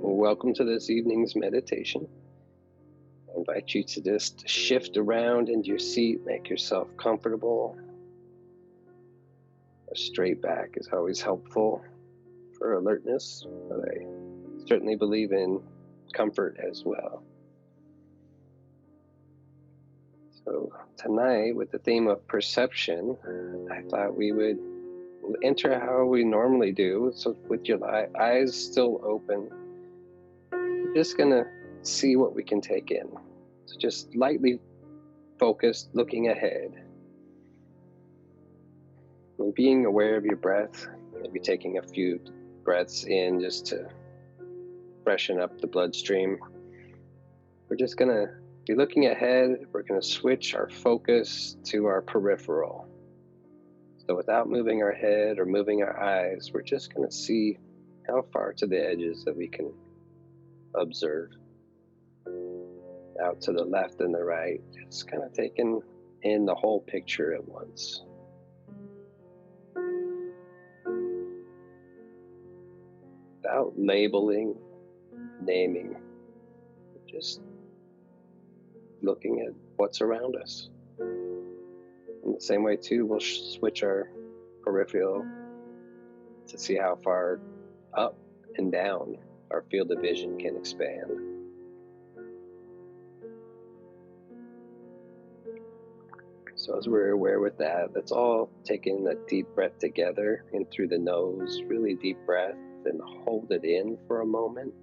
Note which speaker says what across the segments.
Speaker 1: Welcome to this evening's meditation. I invite you to just shift around into your seat, make yourself comfortable. A straight back is always helpful for alertness, but I certainly believe in comfort as well. So tonight, with the theme of perception, I thought we would enter how we normally do. So with your eyes still open, we're just going to see what we can take in. So just lightly focused, looking ahead. And being aware of your breath, maybe taking a few breaths in just to freshen up the bloodstream. We're just going to be looking ahead. We're going to switch our focus to our peripheral. So without moving our head or moving our eyes, we're just going to see how far to the edges that we can observe. Out to the left and the right, just kind of taking in the whole picture at once. Without labeling, naming, just looking at what's around us. In the same way too, we'll switch our peripheral to see how far up and down our field of vision can expand. So as we're aware with that, let's all take in a deep breath together in through the nose, really deep breath, and hold it in for a moment.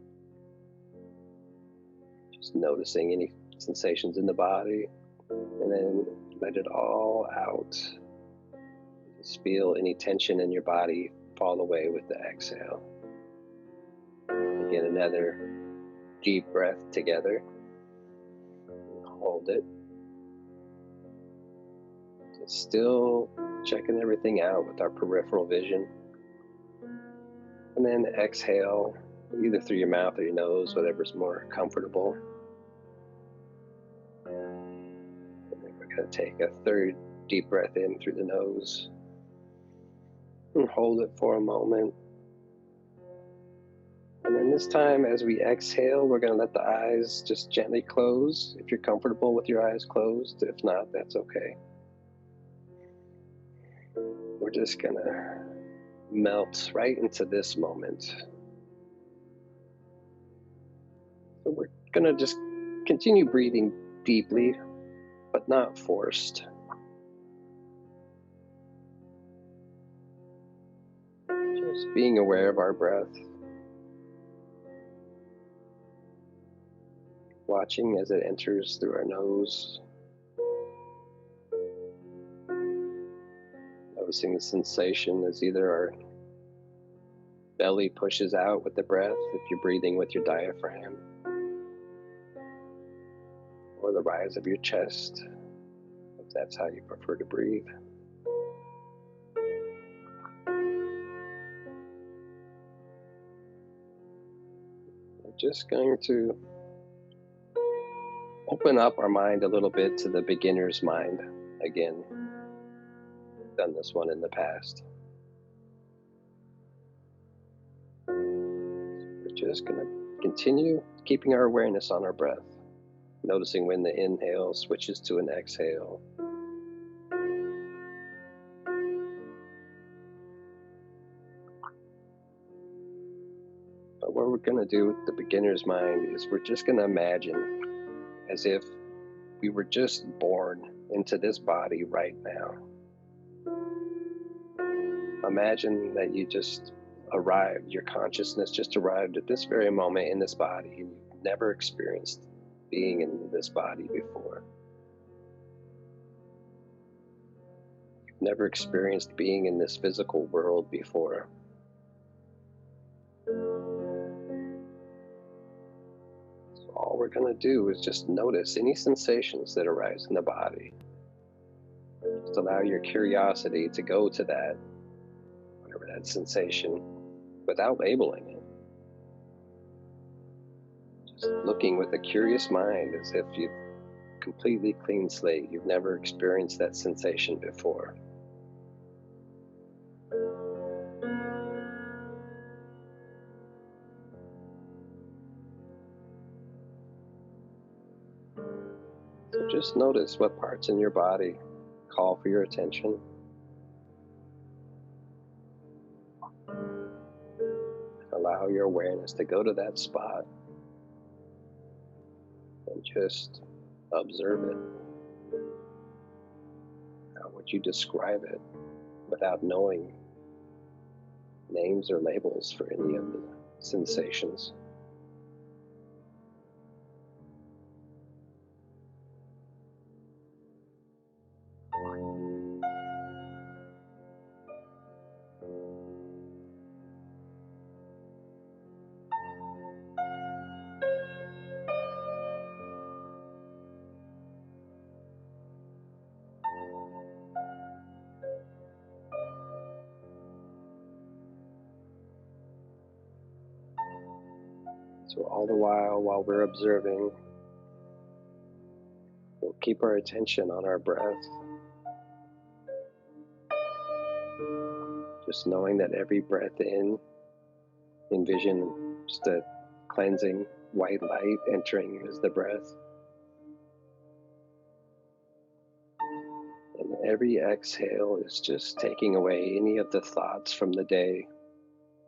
Speaker 1: Just noticing any sensations in the body, and then let it all out. Just feel any tension in your body fall away with the exhale. Again, another deep breath together. Hold it. Just still checking everything out with our peripheral vision. And then exhale, either through your mouth or your nose, whatever's more comfortable. And then we're going to take a third deep breath in through the nose. And hold it for a moment. And then this time, as we exhale, we're going to let the eyes just gently close. If you're comfortable with your eyes closed, if not, that's okay. We're just going to melt right into this moment. So we're going to just continue breathing deeply, but not forced. Just being aware of our breath. Watching as it enters through our nose. Noticing the sensation as either our belly pushes out with the breath, if you're breathing with your diaphragm, or the rise of your chest, if that's how you prefer to breathe. We're just going to open up our mind a little bit to the beginner's mind again. Done this one in the past. We're just going to continue keeping our awareness on our breath, noticing when the inhale switches to an exhale. But what we're going to do with the beginner's mind is we're just going to imagine as if we were just born into this body right now. Imagine that you just arrived, your consciousness just arrived at this very moment in this body, and you've never experienced being in this body before. You've never experienced being in this physical world before. So all we're going to do is just notice any sensations that arise in the body. Just allow your curiosity to go to that that sensation without labeling it. Just looking with a curious mind as if you've completely clean slate. You've never experienced that sensation before. Just notice what parts in your body call for your attention. Allow your awareness to go to that spot and just observe it. How would you describe it without knowing names or labels for any of the sensations? So all the while we're observing, we'll keep our attention on our breath, just knowing that every breath in, envision just a cleansing white light entering as the breath. And every exhale is just taking away any of the thoughts from the day,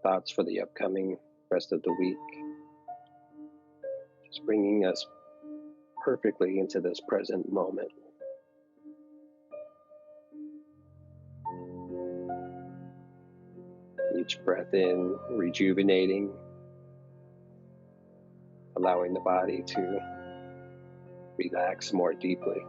Speaker 1: thoughts for the upcoming rest of the week, just bringing us perfectly into this present moment. Each breath in, rejuvenating, allowing the body to relax more deeply.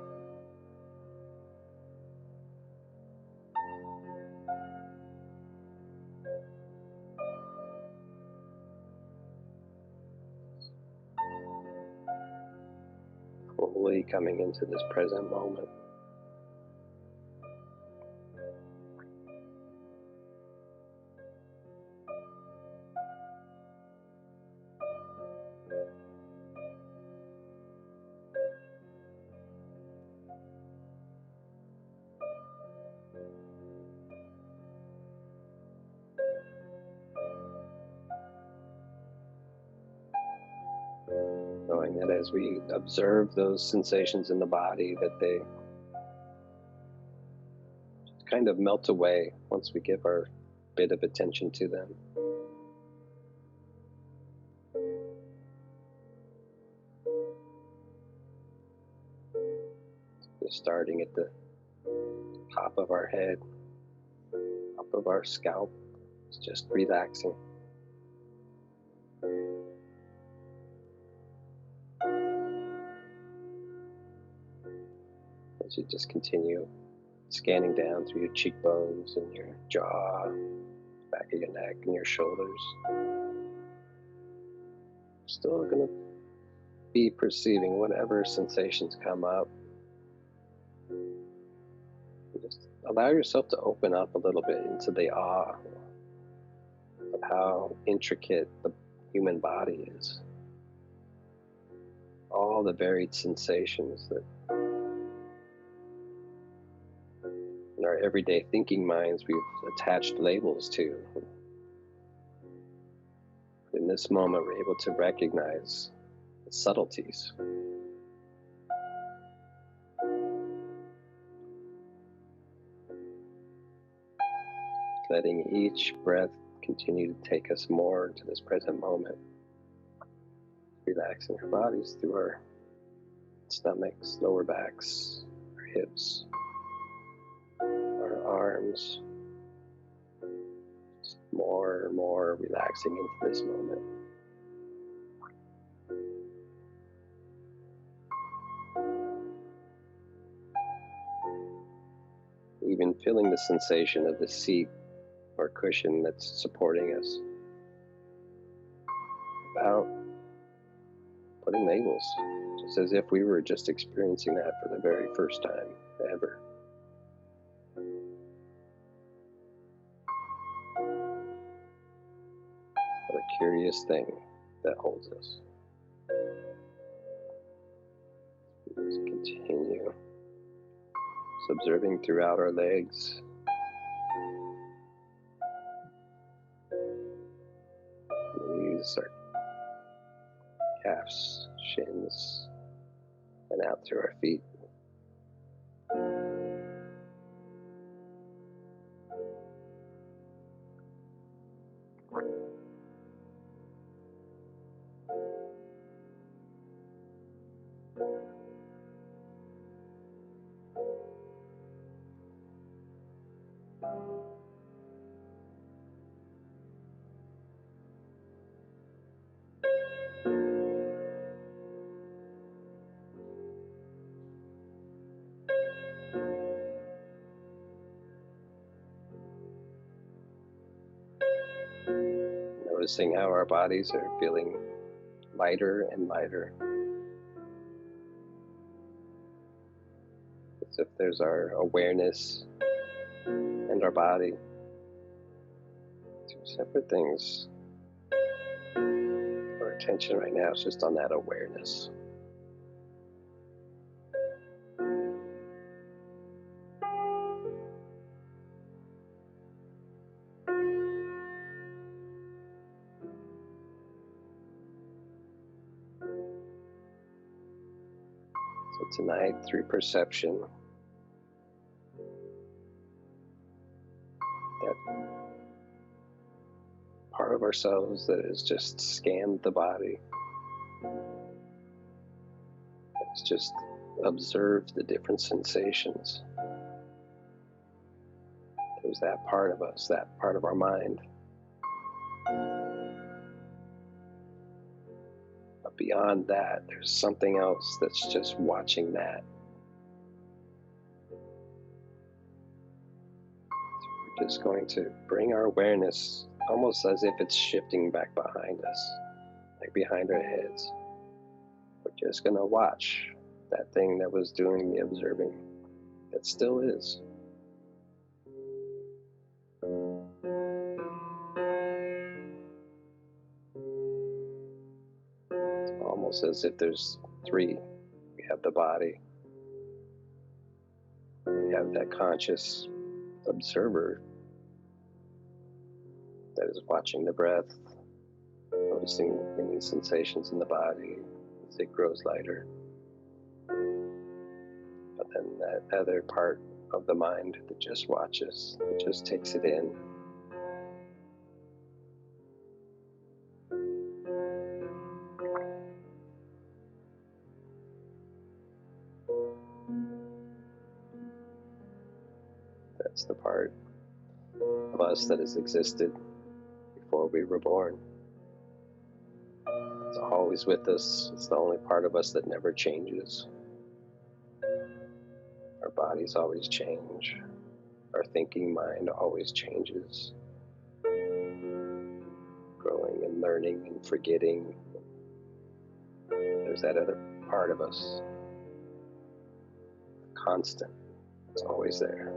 Speaker 1: Fully coming into this present moment. Knowing that as we observe those sensations in the body, that they just kind of melt away once we give our bit of attention to them. Just starting at the top of our head, top of our scalp, it's just relaxing. As you just continue scanning down through your cheekbones and your jaw, back of your neck and your shoulders. Still going to be perceiving whatever sensations come up. Just allow yourself to open up a little bit into the awe of how intricate the human body is. All the varied sensations that in our everyday thinking minds we've attached labels to. In this moment, we're able to recognize the subtleties. Letting each breath continue to take us more into this present moment. Relaxing our bodies through our stomachs, lower backs, our hips, our arms. Just more and more relaxing into this moment. Even feeling the sensation of the seat or cushion that's supporting us without putting labels, just as if we were just experiencing that for the very first time ever. What a curious thing that holds us. Just continue just observing throughout our legs. Knees, our calves, shins, and out through our feet. noticing how our bodies are feeling lighter and lighter, as if there's our awareness and our body, two separate things. Our attention right now is just on that awareness. So tonight, through perception, that part of ourselves that has just scanned the body, it's just observed the different sensations. There's that part of us, that part of our mind. But beyond that, there's something else that's just watching that. So we're just going to bring our awareness almost as if it's shifting back behind us, like behind our heads. We're just going to watch that thing that was doing the observing, that still is. It's almost as if there's three. We have the body, we have that conscious observer that is watching the breath, noticing any sensations in the body as it grows lighter. But then that other part of the mind that just watches, that just takes it in. That's the part of us that has existed before we were born. It's always with us. It's the only part of us that never changes. Our bodies always change. Our thinking mind always changes. Growing and learning and forgetting. There's that other part of us. Constant. It's always there.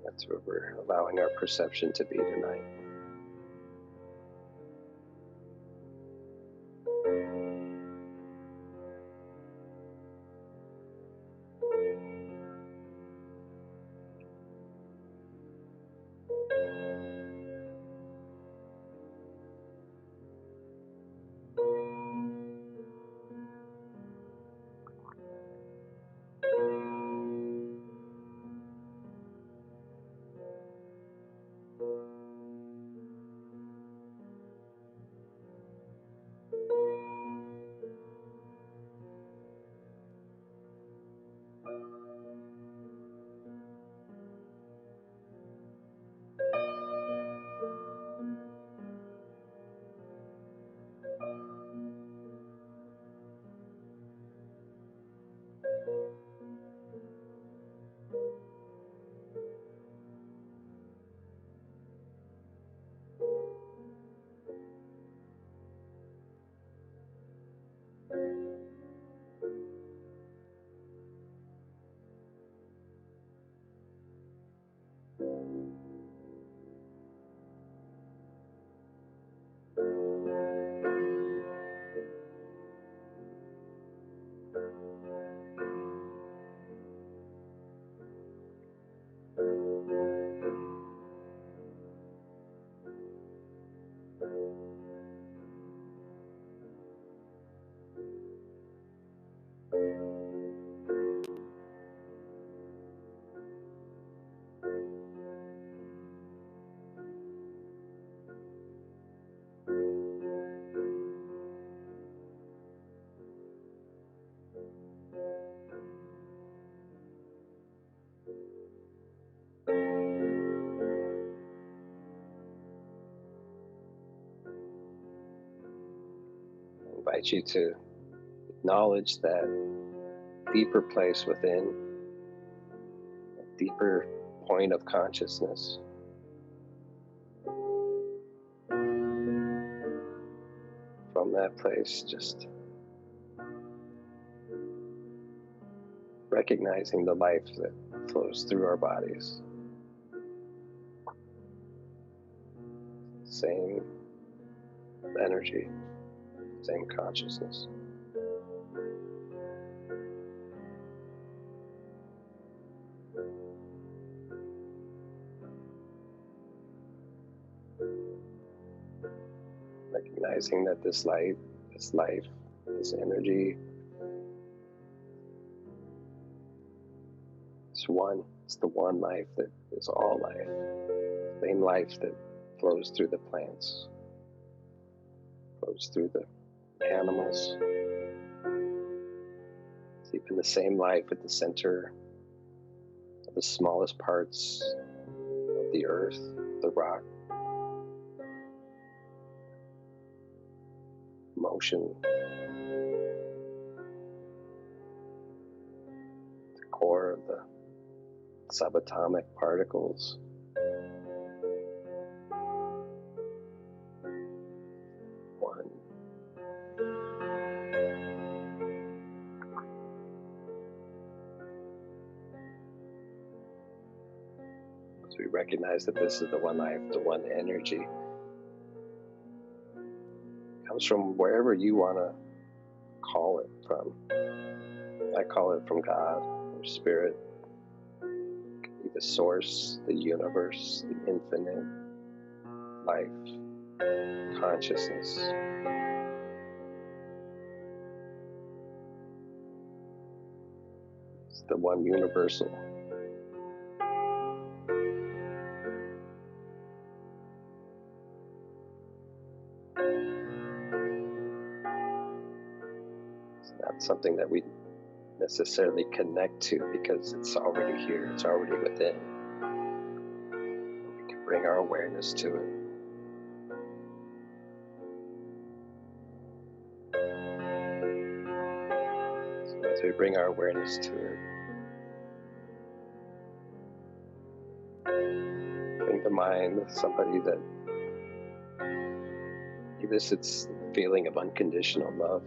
Speaker 1: That's where we're allowing our perception to be tonight. I invite you to acknowledge that deeper place within, deeper point of consciousness. From that place, just recognizing the life that flows through our bodies. Same energy, same consciousness. Recognizing that this life, this energy is one. It's the one life that is all life. Same life that flows through the plants, flows through the animals. It's even the same life at the center of the smallest parts of the earth, the rock, motion, the core of the subatomic particles. One. So we recognize that this is the one life, the one energy. It comes from wherever you want to call it from. I call it from God or Spirit. It could be the source, the universe, the infinite life, consciousness. It's the one universal. It's not something that we necessarily connect to because it's already here, it's already within. We can bring our awareness to it. So as we bring our awareness to it, bring to mind somebody that elicits the feeling of unconditional love.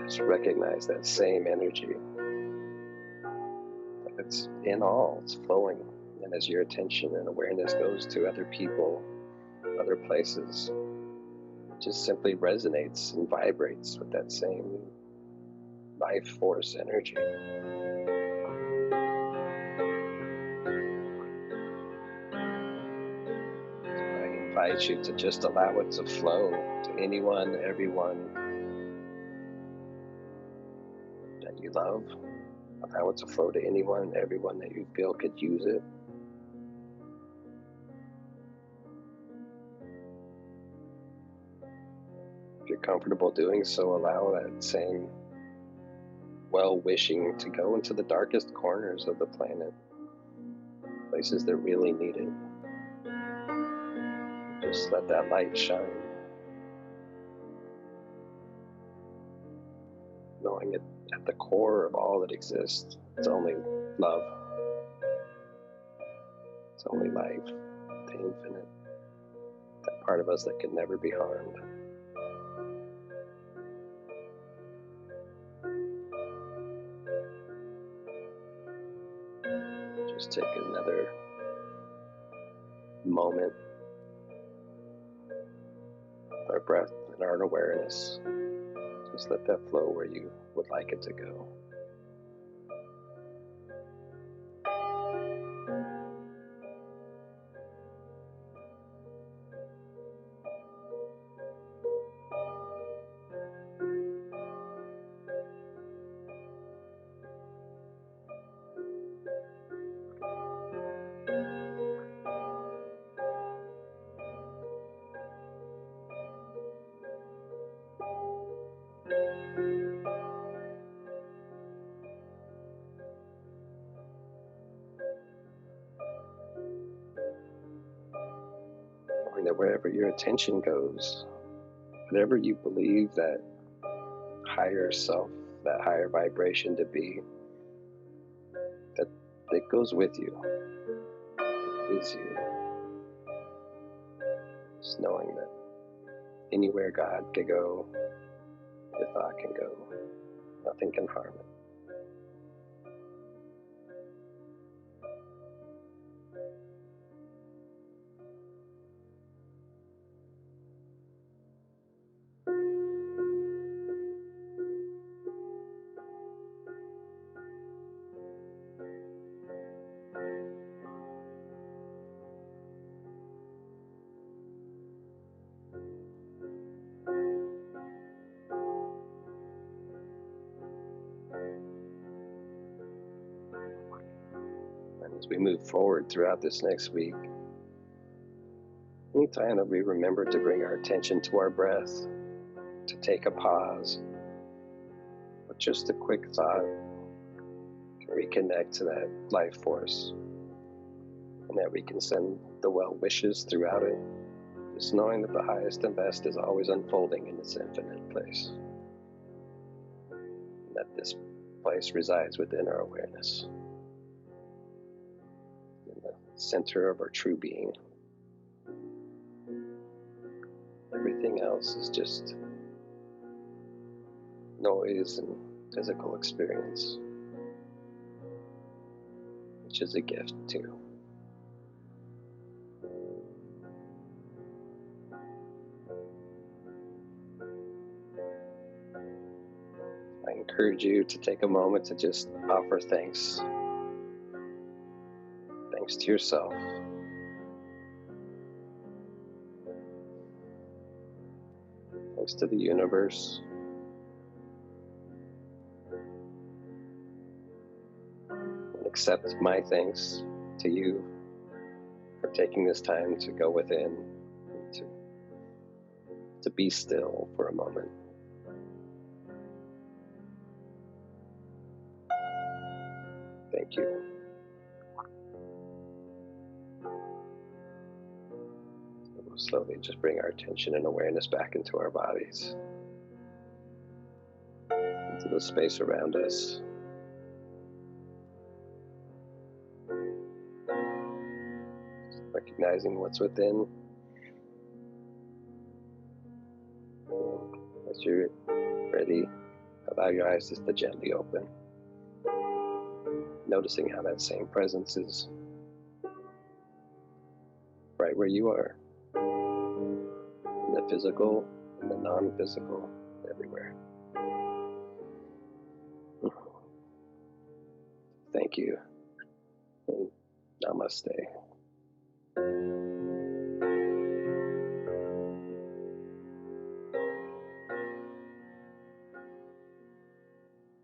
Speaker 1: Just recognize that same energy. It's in all, it's flowing. And as your attention and awareness goes to other people, other places, it just simply resonates and vibrates with that same life force energy. So I invite you to just allow it to flow to anyone, everyone that you love. Allow it to flow to anyone, everyone that you feel could use it. If you're comfortable doing so, allow that same well-wishing to go into the darkest corners of the planet, places that really need it. Just let that light shine, knowing it at the core of all that exists. It's only love. It's only life, the infinite, that part of us that can never be harmed. Just take another moment with our breath and our awareness. Just let that flow where you would like it to go. That wherever your attention goes, whatever you believe that higher self, that higher vibration to be, that goes with you, is you. Just knowing that anywhere God can go, your thought can go, nothing can harm it. And as we move forward throughout this next week, anytime that we remember to bring our attention to our breath, to take a pause, or just a quick thought, can reconnect to that life force, and that we can send the well wishes throughout it, just knowing that the highest and best is always unfolding in this infinite place, and that this place resides within our awareness, in the center of our true being. Everything else is just noise and physical experience, which is a gift too. I encourage you to take a moment to just offer thanks. Thanks to yourself. Thanks to the universe. And accept my thanks to you for taking this time to go within, to be still for a moment. Thank you. We'll slowly just bring our attention and awareness back into our bodies, into the space around us. Just recognizing what's within. As you're ready, allow your eyes just to gently open, noticing how that same presence is right where you are, in the physical and the non-physical, everywhere. Thank you, and namaste.